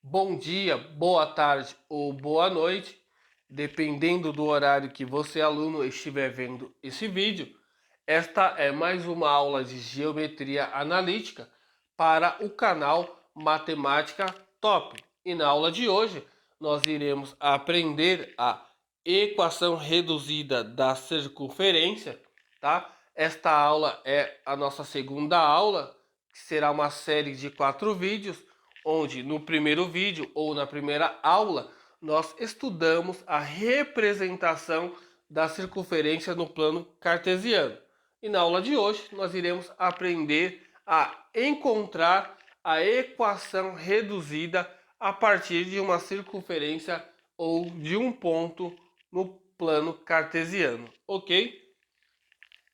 Bom dia, boa tarde ou boa noite, dependendo do horário que você, aluno, estiver vendo esse vídeo. Esta é mais uma aula de geometria analítica para o canal Matemática Top. E na aula de hoje, nós iremos aprender a equação reduzida da circunferência, tá? Esta aula é a nossa segunda aula, que será uma série de 4 vídeos, onde no primeiro vídeo ou na primeira aula nós estudamos a representação da circunferência no plano cartesiano. E na aula de hoje nós iremos aprender a encontrar a equação reduzida a partir de uma circunferência ou de um ponto no plano cartesiano, ok?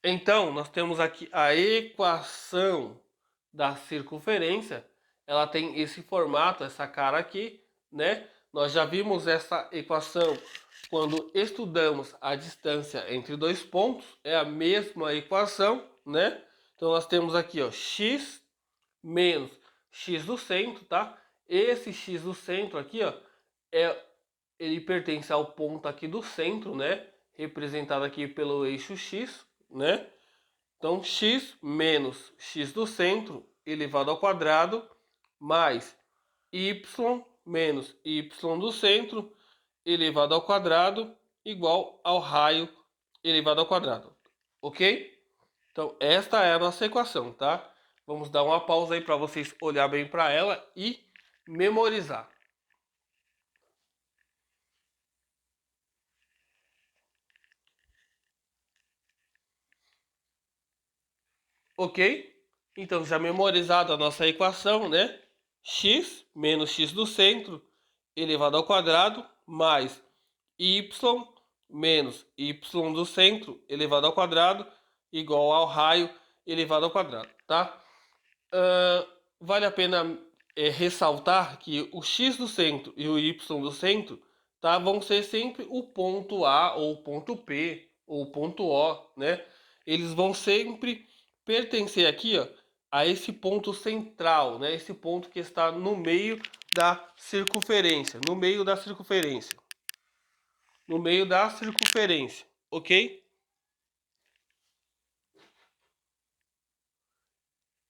Então, nós temos aqui a equação da circunferência. Ela tem esse formato, essa cara aqui, né? Nós já vimos essa equação quando estudamos a distância entre dois pontos. É a mesma equação, né? Então, nós temos aqui, ó, x menos x do centro, tá? Esse x do centro aqui, ó, ele pertence ao ponto aqui do centro, né? Representado aqui pelo eixo x, né? Então, x menos x do centro elevado ao quadrado mais y menos y do centro elevado ao quadrado igual ao raio elevado ao quadrado. Ok? Então, esta é a nossa equação, tá? Vamos dar uma pausa aí para vocês olhar bem para ela e memorizar. Ok? Então, já memorizado a nossa equação, né? X menos x do centro elevado ao quadrado mais y menos y do centro elevado ao quadrado igual ao raio elevado ao quadrado, tá? Vale a pena ressaltar que o x do centro e o y do centro, tá, vão ser sempre o ponto A ou o ponto P ou o ponto O, né? Eles vão sempre pertencer aqui, ó, a esse ponto central, né? Esse ponto que está no meio da circunferência, no meio da circunferência, ok?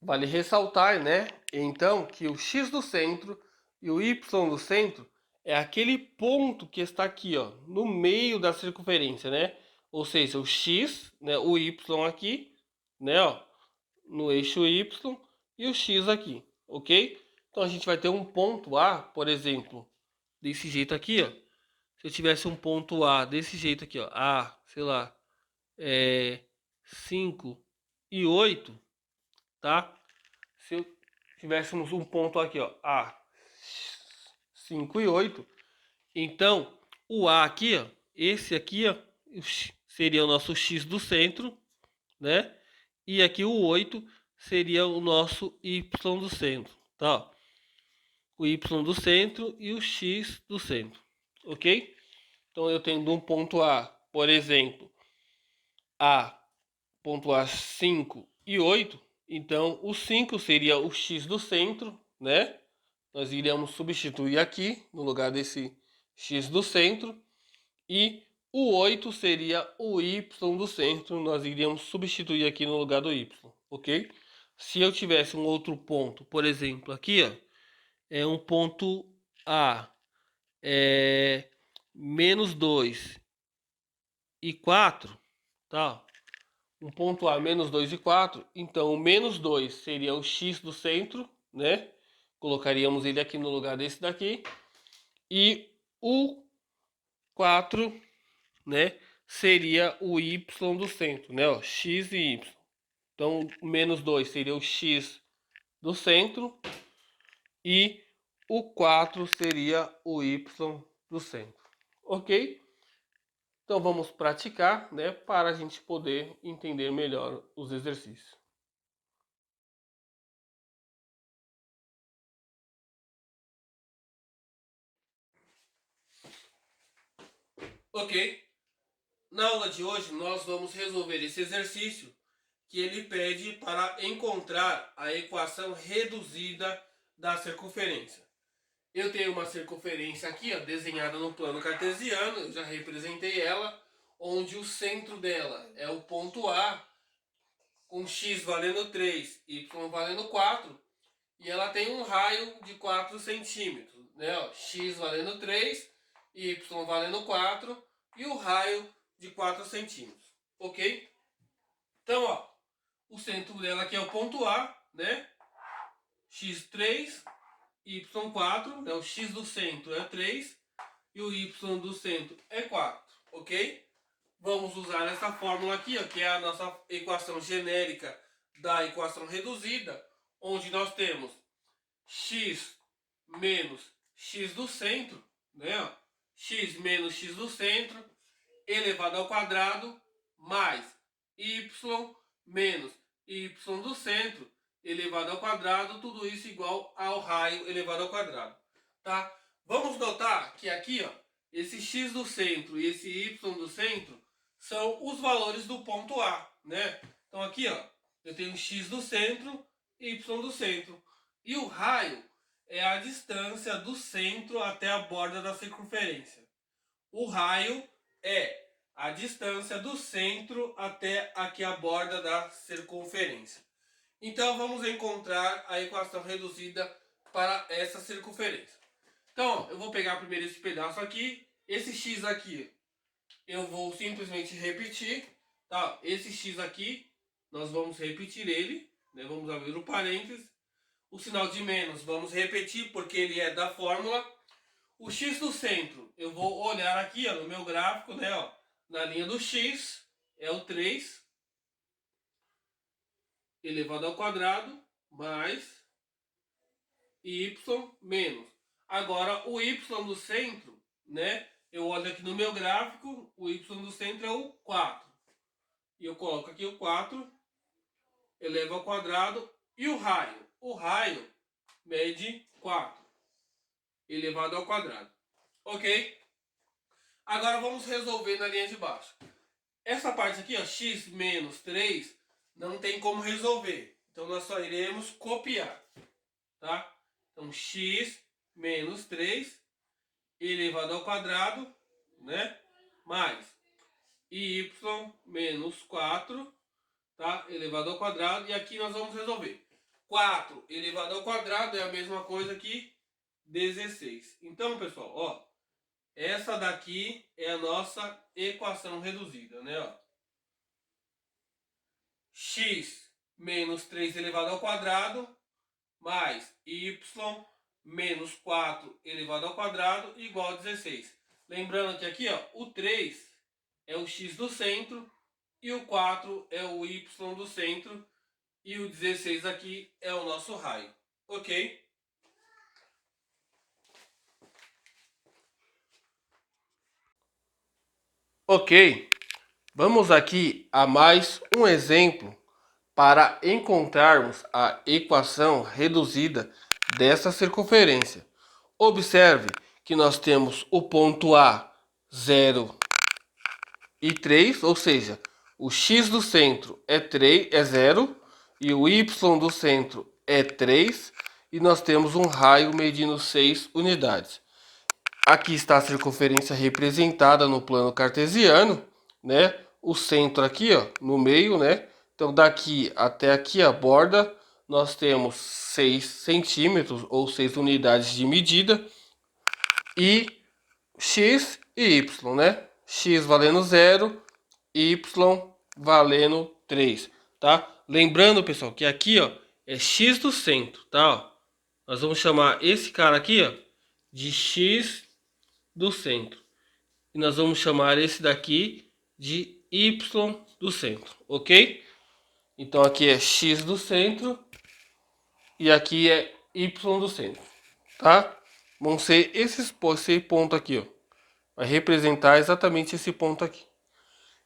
Vale ressaltar, né, então, que o x do centro e o y do centro é aquele ponto que está aqui, ó, no meio da circunferência, né? Ou seja, o x, né, o y aqui, né, ó, no eixo y e o x aqui, ok? Então a gente vai ter um ponto A, por exemplo, desse jeito aqui, ó. Se eu tivesse um ponto A desse jeito aqui, ó, A, sei lá, 5 e 8, tá? Se eu tivéssemos um ponto aqui, ó, A, 5 e 8, então o A aqui, ó, esse aqui, ó, seria o nosso x do centro, né? E aqui o 8 seria o nosso y do centro, tá? O y do centro e o x do centro, ok? Então eu tenho um ponto A, por exemplo, ponto A 5 e 8, então o 5 seria o x do centro, né? Nós iríamos substituir aqui no lugar desse x do centro. E o 8 seria o y do centro. Nós iríamos substituir aqui no lugar do y, ok? Se eu tivesse um outro ponto, por exemplo, aqui, ó, é um ponto A, menos 2 e 4, tá? Um ponto A, menos 2 e 4. Então, o menos 2 seria o x do centro, né? Colocaríamos ele aqui no lugar desse daqui. E o 4, né, seria o y do centro, né? Ó, x e y. Então, o menos 2 seria o x do centro e o 4 seria o y do centro. Ok? Então, vamos praticar, né, para a gente poder entender melhor os exercícios. Ok? Na aula de hoje, nós vamos resolver esse exercício que ele pede para encontrar a equação reduzida da circunferência. Eu tenho uma circunferência aqui, ó, desenhada no plano cartesiano, eu já representei ela, onde o centro dela é o ponto A, com x valendo 3, y valendo 4, e ela tem um raio de 4 centímetros, né? Ó, x valendo 3, y valendo 4, e o raio de 4 centímetros, ok? Então, ó, o centro dela aqui é o ponto A, né? x3, y4, né? O x do centro é 3 e o y do centro é 4, ok? Vamos usar essa fórmula aqui, ó, que é a nossa equação genérica da equação reduzida, onde nós temos x menos x do centro, né? X menos x do centro elevado ao quadrado mais y menos y do centro elevado ao quadrado, tudo isso igual ao raio elevado ao quadrado, tá? Vamos notar que aqui, ó, esse x do centro e esse y do centro são os valores do ponto A, né? Então aqui, ó, eu tenho x do centro e y do centro. E o raio é a distância do centro até a borda da circunferência. O raio é a distância do centro até aqui a borda da circunferência. Então vamos encontrar a equação reduzida para essa circunferência. Então, eu vou pegar primeiro esse pedaço aqui. Esse x aqui eu vou simplesmente repetir, tá? Esse x aqui, nós vamos repetir ele, né? Vamos abrir o parênteses. O sinal de menos vamos repetir porque ele é da fórmula. O x do centro, eu vou olhar aqui, ó, no meu gráfico, né, ó, na linha do x, é o 3 elevado ao quadrado mais y menos. Agora, o y do centro, né, eu olho aqui no meu gráfico, o y do centro é o 4. E eu coloco aqui o 4, elevo ao quadrado, e o raio? O raio mede 4 elevado ao quadrado. Ok? Agora vamos resolver na linha de baixo. Essa parte aqui, ó, x menos 3, não tem como resolver. Então nós só iremos copiar, tá? Então x menos 3 elevado ao quadrado, né? Mais y menos 4, tá? Elevado ao quadrado. E aqui nós vamos resolver. 4 elevado ao quadrado é a mesma coisa que 16. Então, pessoal, ó, essa daqui é a nossa equação reduzida, né? Ó. X menos 3 elevado ao quadrado mais y menos 4 elevado ao quadrado igual a 16. Lembrando que aqui, ó, o 3 é o x do centro e o 4 é o y do centro e o 16 aqui é o nosso raio, ok? Ok, vamos aqui a mais um exemplo para encontrarmos a equação reduzida dessa circunferência. Observe que nós temos o ponto A 0 e 3, ou seja, o x do centro é 0 e o y do centro é 3 e nós temos um raio medindo 6 unidades. Aqui está a circunferência representada no plano cartesiano, né? O centro aqui, ó, no meio, né? Então daqui até aqui a borda, nós temos 6 centímetros ou 6 unidades de medida. E x e y, né? X valendo 0, y valendo 3, tá? Lembrando, pessoal, que aqui, ó, é x do centro, tá? Ó, nós vamos chamar esse cara aqui, ó, de x do centro. E nós vamos chamar esse daqui de y do centro, ok? Então aqui é x do centro e aqui é y do centro, tá? Vão ser esse ponto aqui, ó. Vai representar exatamente esse ponto aqui.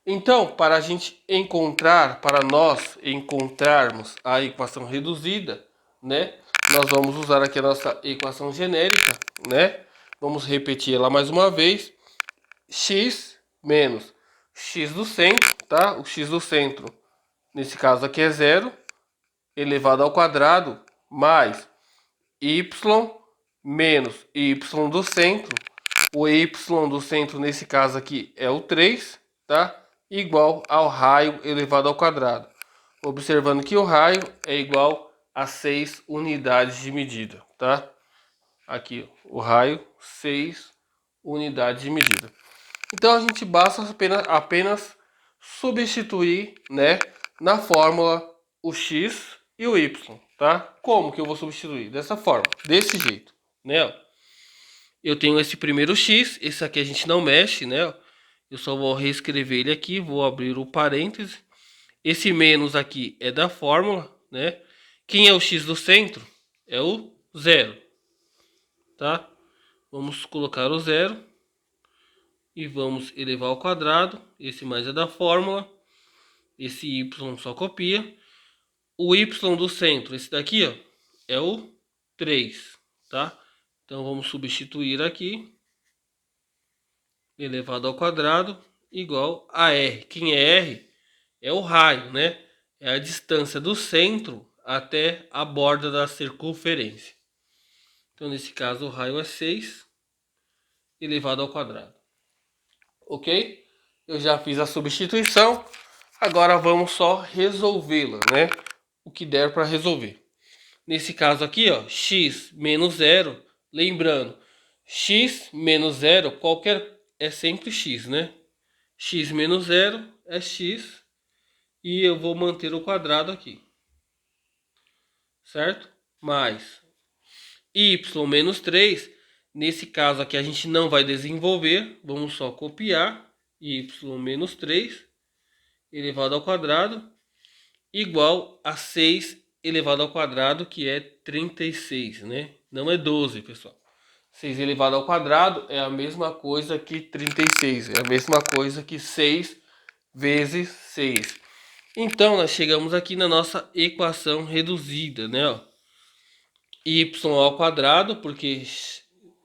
Então, para a gente encontrar, para nós encontrarmos a equação reduzida, né? Nós vamos usar aqui a nossa equação genérica, né? Vamos repetir ela mais uma vez. X menos x do centro, tá? O x do centro, nesse caso aqui é 0, elevado ao quadrado, mais y menos y do centro. O y do centro, nesse caso aqui, é o 3, tá? Igual ao raio elevado ao quadrado. Observando que o raio é igual a 6 unidades de medida, tá? Aqui, o raio, 6 unidades de medida. Então a gente basta apenas substituir, né, na fórmula o x e o y, tá? Como que eu vou substituir? Dessa forma, desse jeito, né? Eu tenho esse primeiro x, esse aqui a gente não mexe, né? Eu só vou reescrever ele aqui, vou abrir o parêntese. Esse menos aqui é da fórmula, né? Quem é o x do centro? É o 0, tá? Vamos colocar o 0 e vamos elevar ao quadrado. Esse mais é da fórmula. Esse y só copia. O y do centro, esse daqui, ó, é o 3, tá? Então vamos substituir aqui. Elevado ao quadrado igual a r. Quem é r? É o raio, né? É a distância do centro até a borda da circunferência. Então, nesse caso, o raio é 6 elevado ao quadrado. Ok? Eu já fiz a substituição. Agora vamos só resolvê-la, né? O que der para resolver. Nesse caso aqui, ó, x menos 0. Lembrando, x menos 0, qualquer é sempre x, né? X menos 0 é x. E eu vou manter o quadrado aqui. Certo? Mais y menos 3. Nesse caso aqui a gente não vai desenvolver. Vamos só copiar. Y menos 3 elevado ao quadrado igual a 6 elevado ao quadrado, que é 36, né? Não é 12, pessoal. 6 elevado ao quadrado é a mesma coisa que 36. É a mesma coisa que 6 vezes 6. Então, nós chegamos aqui na nossa equação reduzida, né? Ó. Y ao quadrado, porque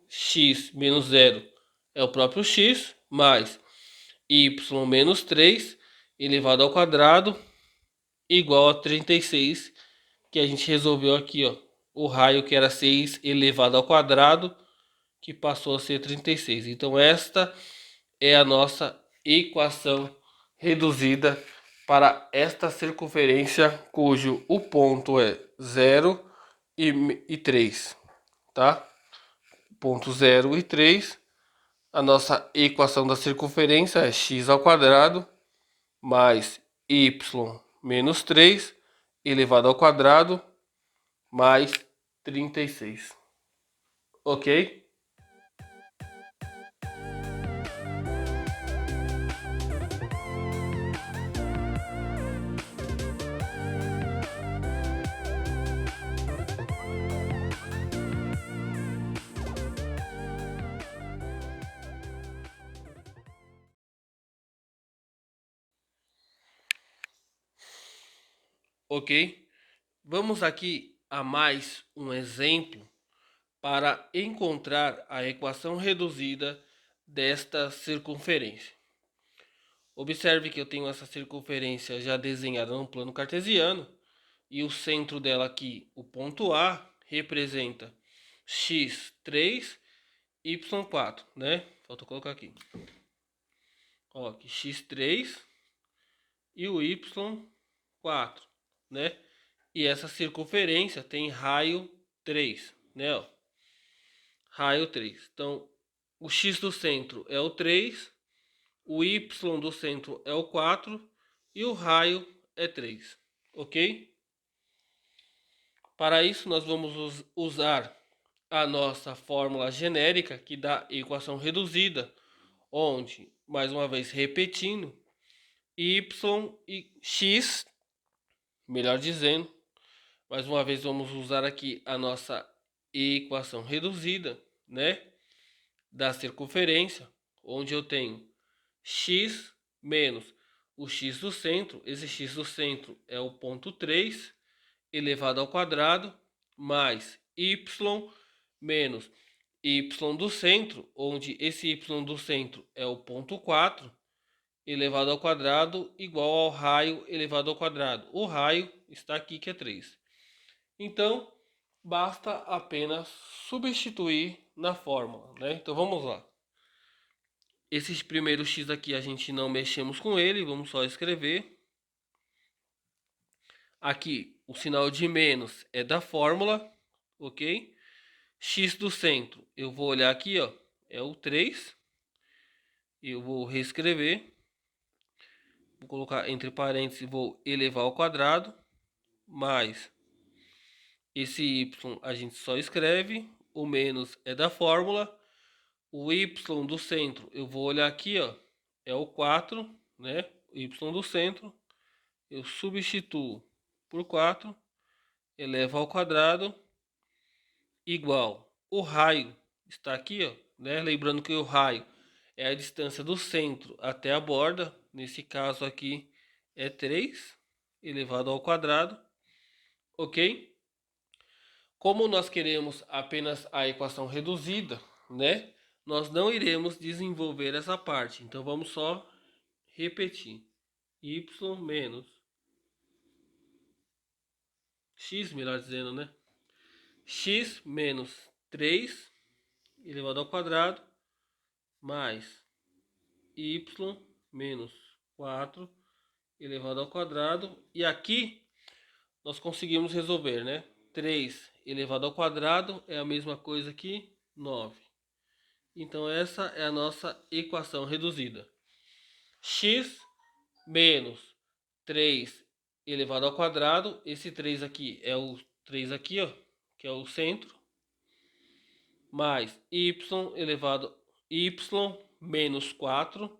x menos 0 é o próprio x, mais y menos 3 elevado ao quadrado igual a 36, que a gente resolveu aqui, ó. O raio que era 6 elevado ao quadrado, que passou a ser 36. Então, esta é a nossa equação reduzida para esta circunferência, cujo o ponto é 0 e 3, tá? Ponto 0 e 3. A nossa equação da circunferência é x ao quadrado mais y menos 3 elevado ao quadrado mais 36. Ok? Ok? Vamos aqui a mais um exemplo para encontrar a equação reduzida desta circunferência. Observe que eu tenho essa circunferência já desenhada no plano cartesiano e o centro dela aqui, o ponto A, representa x3, y4, né? Falta colocar aqui. Ó, aqui x3 e o y4, né? E essa circunferência tem raio 3, né? Ó. Raio 3. Então, o x do centro é o 3, o y do centro é o 4 e o raio é 3, ok? Para isso, nós vamos usar a nossa fórmula genérica, que dá equação reduzida, onde, mais uma vez repetindo, y e x, melhor dizendo, mais uma vez vamos usar aqui a nossa equação reduzida, né, da circunferência, onde eu tenho x menos o x do centro. Esse x do centro é o ponto 3 elevado ao quadrado, mais y menos y do centro, onde esse y do centro é o ponto 4 elevado ao quadrado, igual ao raio elevado ao quadrado. O raio está aqui, que é 3. Então, basta apenas substituir na fórmula, né? Então vamos lá. Esse primeiro x aqui a gente não mexemos com ele, vamos só escrever. Aqui o sinal de menos é da fórmula, ok? X do centro, eu vou olhar aqui, ó, é o 3. Eu vou reescrever. Vou colocar entre parênteses, vou elevar ao quadrado, mais esse y a gente só escreve, o menos é da fórmula. O y do centro, eu vou olhar aqui, ó, é o 4, né? O y do centro, eu substituo por 4, elevo ao quadrado, igual. O raio está aqui, ó, né? Lembrando que o raio é a distância do centro até a borda. Nesse caso aqui é 3 elevado ao quadrado, ok? Como nós queremos apenas a equação reduzida, né? Nós não iremos desenvolver essa parte. Então vamos só repetir. Y menos x, melhor dizendo, né? X menos 3 elevado ao quadrado mais y menos 4 elevado ao quadrado. E aqui nós conseguimos resolver, né? 3 elevado ao quadrado é a mesma coisa que 9. Então essa é a nossa equação reduzida. X menos 3 elevado ao quadrado. Esse 3 aqui é o 3 aqui, ó, que é o centro. Mais y elevado y menos 4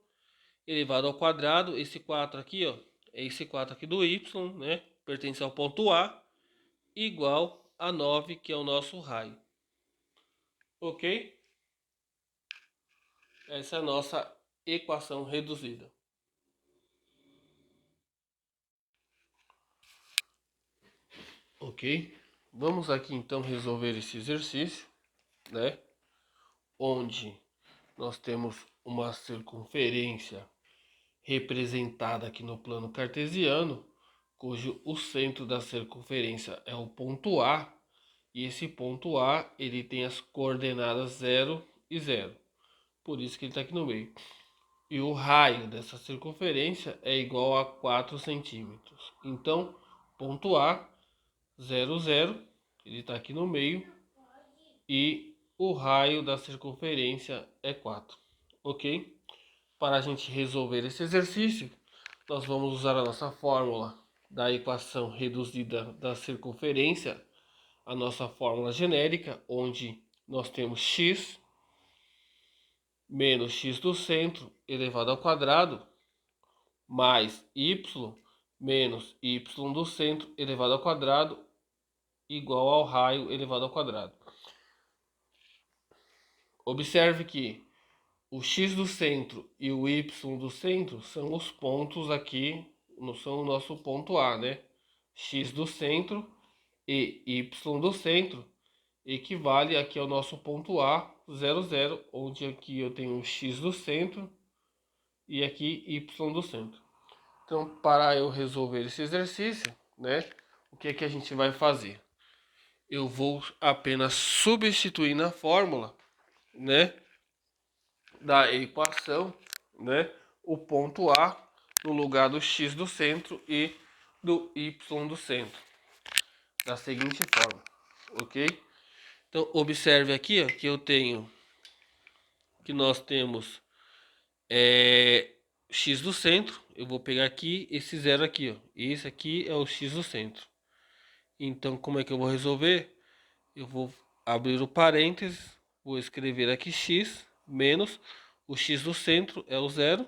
elevado ao quadrado. Esse 4 aqui, ó, é esse 4 aqui do y, né? Pertence ao ponto A, igual a 9, que é o nosso raio. Ok? Essa é a nossa equação reduzida. Ok? Vamos aqui então resolver esse exercício, né? Onde nós temos uma circunferência representada aqui no plano cartesiano, cujo o centro da circunferência é o ponto A, e esse ponto A ele tem as coordenadas 0 e 0. Por isso que ele está aqui no meio. E o raio dessa circunferência é igual a 4 centímetros. Então, ponto A, 0, 0, ele está aqui no meio. E o raio da circunferência é 4. Ok? Para a gente resolver esse exercício, nós vamos usar a nossa fórmula da equação reduzida da circunferência, a nossa fórmula genérica, onde nós temos x menos x do centro elevado ao quadrado, mais y menos y do centro elevado ao quadrado, igual ao raio elevado ao quadrado. Observe que o x do centro e o y do centro são os pontos aqui, são o nosso ponto A, né? X do centro e y do centro equivale aqui ao nosso ponto A, 0, 0, onde aqui eu tenho o x do centro e aqui y do centro. Então, para eu resolver esse exercício, né, o que é que a gente vai fazer? Eu vou apenas substituir na fórmula, né, da equação, né, o ponto A no lugar do x do centro e do y do centro, da seguinte forma, ok? Então observe aqui, ó, que nós temos x do centro. Eu vou pegar aqui esse zero aqui, ó, e esse aqui é o x do centro. Então como é que eu vou resolver? Eu vou abrir o parênteses, vou escrever aqui x menos o x do centro é o zero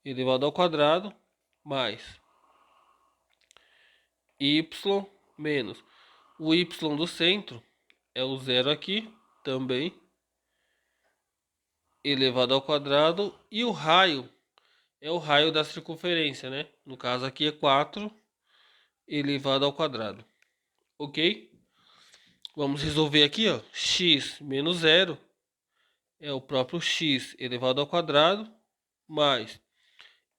elevado ao quadrado, mais y menos o y do centro é o zero aqui também elevado ao quadrado, e o raio é o raio da circunferência, né? No caso aqui é 4 elevado ao quadrado, ok? Vamos resolver aqui, ó, x menos zero é o próprio x elevado ao quadrado, mais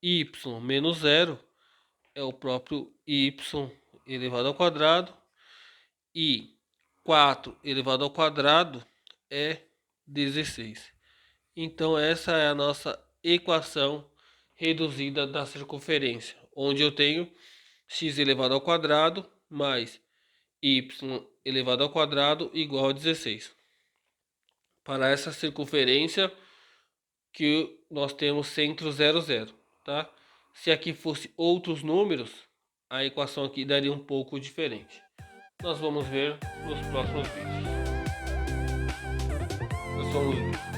y menos zero é o próprio y elevado ao quadrado, e 4 elevado ao quadrado é 16. Então essa é a nossa equação reduzida da circunferência, onde eu tenho x elevado ao quadrado mais y elevado ao quadrado igual a 16. Para essa circunferência que nós temos centro 0, 0, tá? Se aqui fosse outros números, a equação aqui daria um pouco diferente. Nós vamos ver nos próximos vídeos. Eu sou o Luiz.